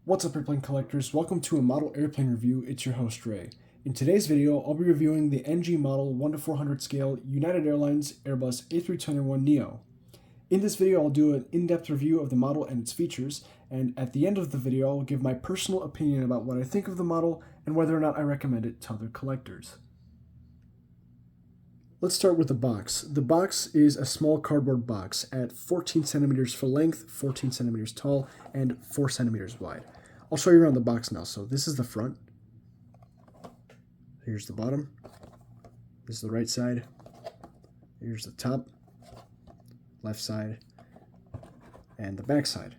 What's up, airplane collectors? Welcome to a model airplane review. It's your host, Ray. In today's video, I'll be reviewing the NG model 1:400 scale United Airlines Airbus A321NEO. In this video, I'll do an in-depth review of the model and its features, and at the end of the video, I'll give my personal opinion about what I think of the model and whether or not I recommend it to other collectors. Let's start with the box. The box is a small cardboard box at 14 centimeters for length, 14 centimeters tall, and 4 centimeters wide. I'll show you around the box now. So this is the front. Here's the bottom. This is the right side. Here's the top, left side, and the back side.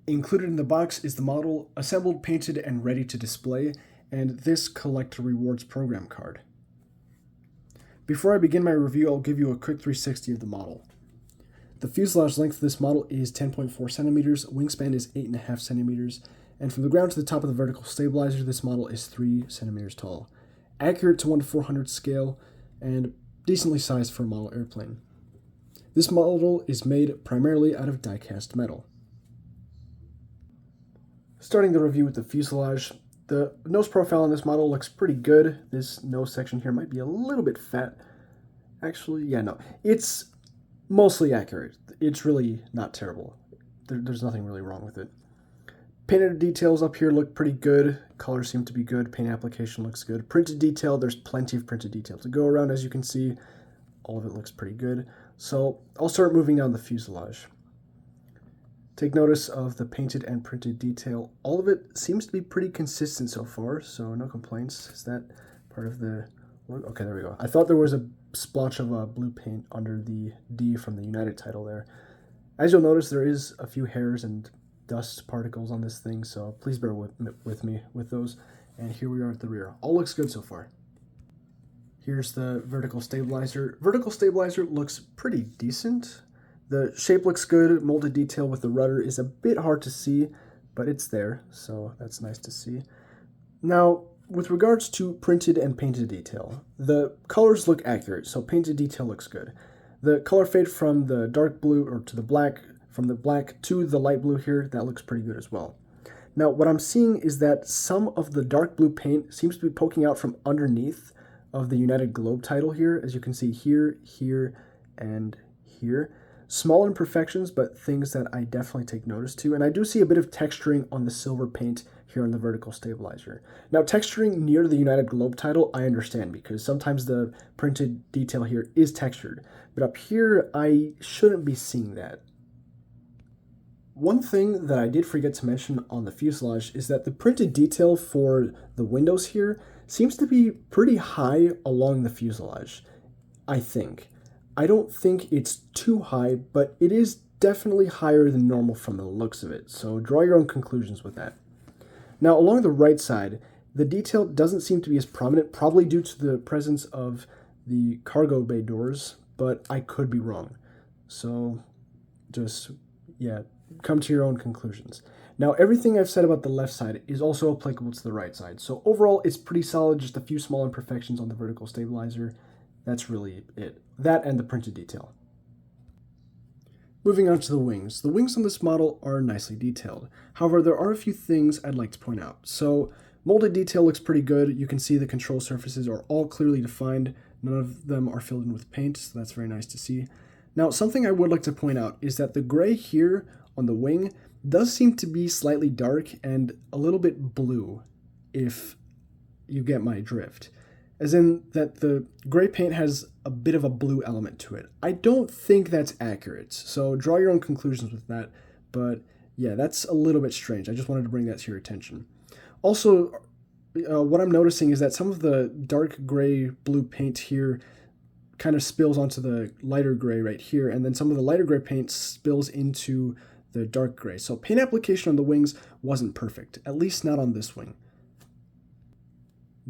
Included in the box is the model, assembled, painted, and ready to display, and this Collector Rewards program card. Before I begin my review, I'll give you a quick 360 of the model. The fuselage length of this model is 10.4 centimeters, wingspan is 8.5 centimeters, and from the ground to the top of the vertical stabilizer, this model is 3 centimeters tall. Accurate to 1:400 scale, and decently sized for a model airplane. This model is made primarily out of die-cast metal. Starting the review with the fuselage, the nose profile on this model looks pretty good. This nose section here might be a little bit fat. Actually, yeah, no. It's mostly accurate. It's really not terrible. There's nothing really wrong with it. Painted details up here look pretty good. Colors seem to be good. Paint application looks good. Printed detail, there's plenty of printed detail to go around. As you can see, all of it looks pretty good. So I'll start moving down the fuselage. Take notice of the painted and printed detail. All of it seems to be pretty consistent so far, so no complaints. Is that part of the... Okay, there we go. I thought there was a splotch of blue paint under the D from the United title there. As you'll notice, there is a few hairs and dust particles on this thing, so please bear with me with those. And here we are at the rear. All looks good so far. Here's the vertical stabilizer. Vertical stabilizer looks pretty decent. The shape looks good. Molded detail with the rudder is a bit hard to see, but it's there, so that's nice to see. Now, with regards to printed and painted detail, the colors look accurate, so painted detail looks good. The color fade from the dark blue or to the black, from the black to the light blue here, that looks pretty good as well. Now, what I'm seeing is that some of the dark blue paint seems to be poking out from underneath of the United Globe title here, as you can see here, here, and here. Small imperfections, but things that I definitely take notice to. And I do see a bit of texturing on the silver paint here on the vertical stabilizer. Now, texturing near the United Globe title, I understand, because sometimes the printed detail here is textured. But up here, I shouldn't be seeing that. One thing that I did forget to mention on the fuselage is that the printed detail for the windows here seems to be pretty high along the fuselage, I think. I don't think it's too high, but it is definitely higher than normal from the looks of it, so draw your own conclusions with that. Now, along the right side, the detail doesn't seem to be as prominent, probably due to the presence of the cargo bay doors, but I could be wrong. So just, yeah, come to your own conclusions. Now, everything I've said about the left side is also applicable to the right side, so overall it's pretty solid, just a few small imperfections on the vertical stabilizer. That's really it. That and the printed detail. Moving on to the wings. The wings on this model are nicely detailed. However, there are a few things I'd like to point out. So, molded detail looks pretty good. You can see the control surfaces are all clearly defined. None of them are filled in with paint, so that's very nice to see. Now, something I would like to point out is that the gray here on the wing does seem to be slightly dark and a little bit blue, if you get my drift. As in that the gray paint has a bit of a blue element to it. I don't think that's accurate, so draw your own conclusions with that, but yeah, that's a little bit strange. I just wanted to bring that to your attention. Also, what I'm noticing is that some of the dark gray blue paint here kind of spills onto the lighter gray right here, and then some of the lighter gray paint spills into the dark gray. So paint application on the wings wasn't perfect, at least not on this wing.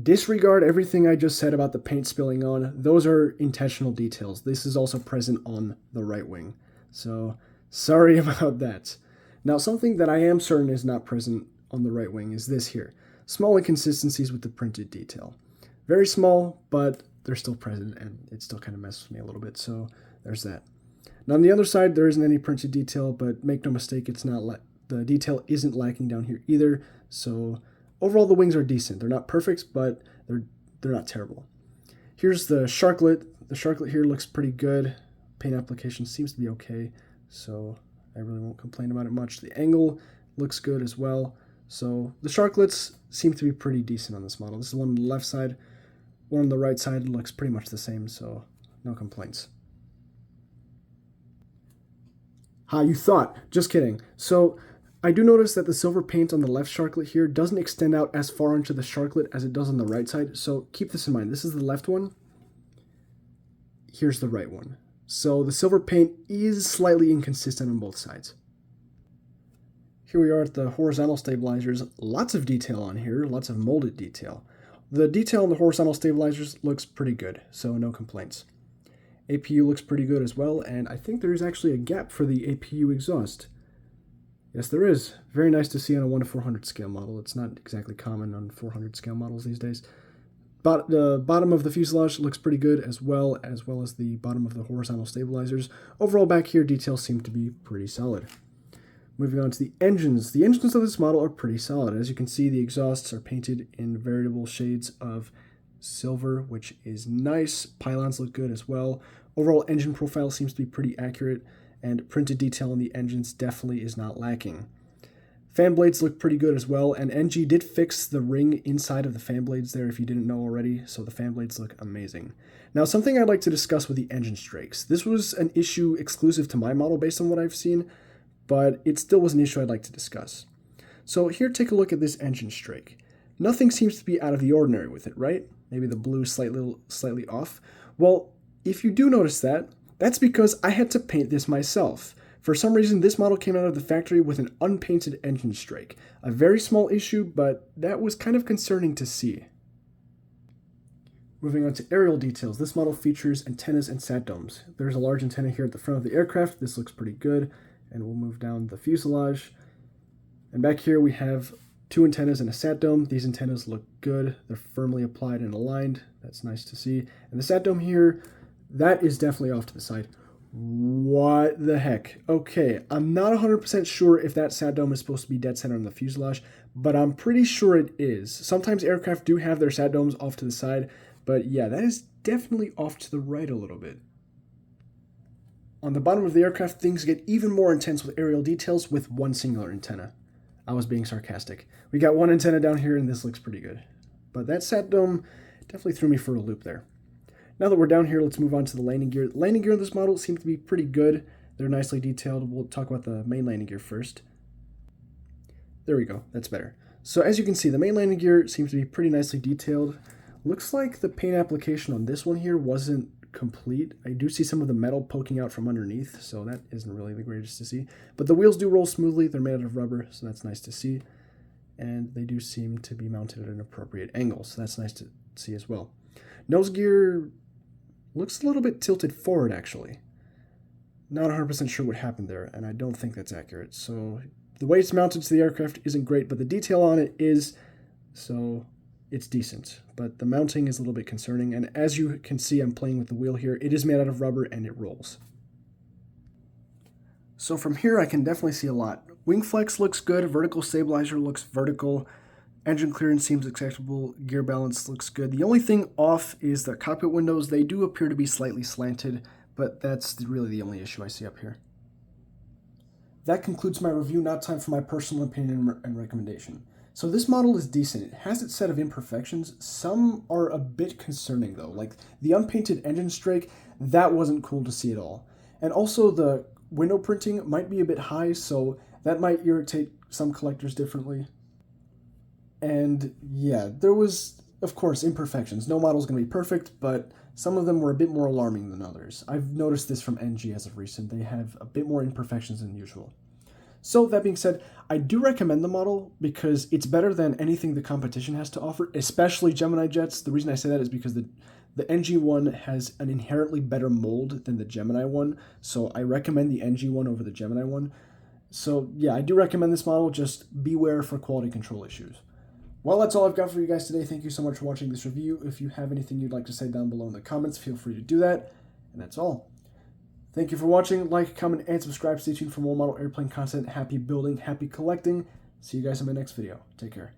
Disregard everything I just said about the paint spilling on. Those are intentional details. This is also present on the right wing. So, sorry about that. Now, something that I am certain is not present on the right wing is this here. Small inconsistencies with the printed detail. Very small, but they're still present, and it still kind of messes with me a little bit, so there's that. Now, on the other side, there isn't any printed detail, but make no mistake, it's not The detail isn't lacking down here either. So overall, the wings are decent. They're not perfect, but they're not terrible. Here's the sharklet. The sharklet here looks pretty good. Paint application seems to be okay, so I really won't complain about it much. The angle looks good as well. So the sharklets seem to be pretty decent on this model. This is one on the left side. One on the right side looks pretty much the same, so no complaints. Ha, you thought. Just kidding. So I do notice that the silver paint on the left sharklet here doesn't extend out as far into the sharklet as it does on the right side. So keep this in mind. This is the left one. Here's the right one. So the silver paint is slightly inconsistent on both sides. Here we are at the horizontal stabilizers. Lots of detail on here, lots of molded detail. The detail on the horizontal stabilizers looks pretty good, so no complaints. APU looks pretty good as well, and I think there is actually a gap for the APU exhaust. Yes, there is. Very nice to see on a 1:400 scale model. It's not exactly common on 400 scale models these days. But the bottom of the fuselage looks pretty good as well as the bottom of the horizontal stabilizers. Overall back here, details seem to be pretty solid. Moving on to the engines. The engines of this model are pretty solid. As you can see, the exhausts are painted in variable shades of silver, which is nice. Pylons look good as well. Overall engine profile seems to be pretty accurate, and printed detail on the engines definitely is not lacking. Fan blades look pretty good as well, and NG did fix the ring inside of the fan blades there if you didn't know already, so the fan blades look amazing. Now, something I'd like to discuss with the engine strakes. This was an issue exclusive to my model based on what I've seen, but it still was an issue I'd like to discuss. So here, take a look at this engine strake. Nothing seems to be out of the ordinary with it, right? Maybe the blue slightly off. Well, if you do notice that, that's because I had to paint this myself. For some reason, this model came out of the factory with an unpainted engine strake. A very small issue, but that was kind of concerning to see. Moving on to aerial details, this model features antennas and sat domes. There's a large antenna here at the front of the aircraft. This looks pretty good, and we'll move down the fuselage. And back here we have two antennas and a sat dome. These antennas look good. They're firmly applied and aligned. That's nice to see. And the sat dome here, that is definitely off to the side. What the heck? Okay, I'm not 100% sure if that sat dome is supposed to be dead center on the fuselage, but I'm pretty sure it is. Sometimes aircraft do have their sat domes off to the side, but yeah, that is definitely off to the right a little bit. On the bottom of the aircraft, things get even more intense with aerial details with one singular antenna. I was being sarcastic. We got one antenna down here, and this looks pretty good. But that sat dome definitely threw me for a loop there. Now that we're down here, let's move on to the landing gear. The landing gear in this model seems to be pretty good. They're nicely detailed. We'll talk about the main landing gear first. There we go. That's better. So as you can see, the main landing gear seems to be pretty nicely detailed. Looks like the paint application on this one here wasn't complete. I do see some of the metal poking out from underneath, so that isn't really the greatest to see. But the wheels do roll smoothly. They're made out of rubber, so that's nice to see. And they do seem to be mounted at an appropriate angle, so that's nice to see as well. Nose gear looks a little bit tilted forward, actually. Not 100% sure what happened there, and I don't think that's accurate. So the way it's mounted to the aircraft isn't great, but the detail on it is, so it's decent. But the mounting is a little bit concerning, and as you can see, I'm playing with the wheel here. It is made out of rubber, and it rolls. So from here, I can definitely see a lot. Wing flex looks good, vertical stabilizer looks vertical, engine clearance seems acceptable, gear balance looks good. The only thing off is the cockpit windows. They do appear to be slightly slanted, but that's really the only issue I see up here. That concludes my review. Now time for my personal opinion and recommendation. So this model is decent. It has its set of imperfections. Some are a bit concerning though, like the unpainted engine strake, that wasn't cool to see at all. And also the window printing might be a bit high, so that might irritate some collectors differently. And yeah, there was, of course, imperfections. No model's going to be perfect, but some of them were a bit more alarming than others. I've noticed this from NG as of recent. They have a bit more imperfections than usual. So that being said, I do recommend the model because it's better than anything the competition has to offer, especially Gemini jets. The reason I say that is because the NG one has an inherently better mold than the Gemini one, so I recommend the NG one over the Gemini one. So yeah, I do recommend this model, just beware for quality control issues. Well, that's all I've got for you guys today. Thank you so much for watching this review. If you have anything you'd like to say down below in the comments, feel free to do that. And that's all. Thank you for watching. Like, comment, and subscribe. Stay tuned for more model airplane content. Happy building, happy collecting. See you guys in my next video. Take care.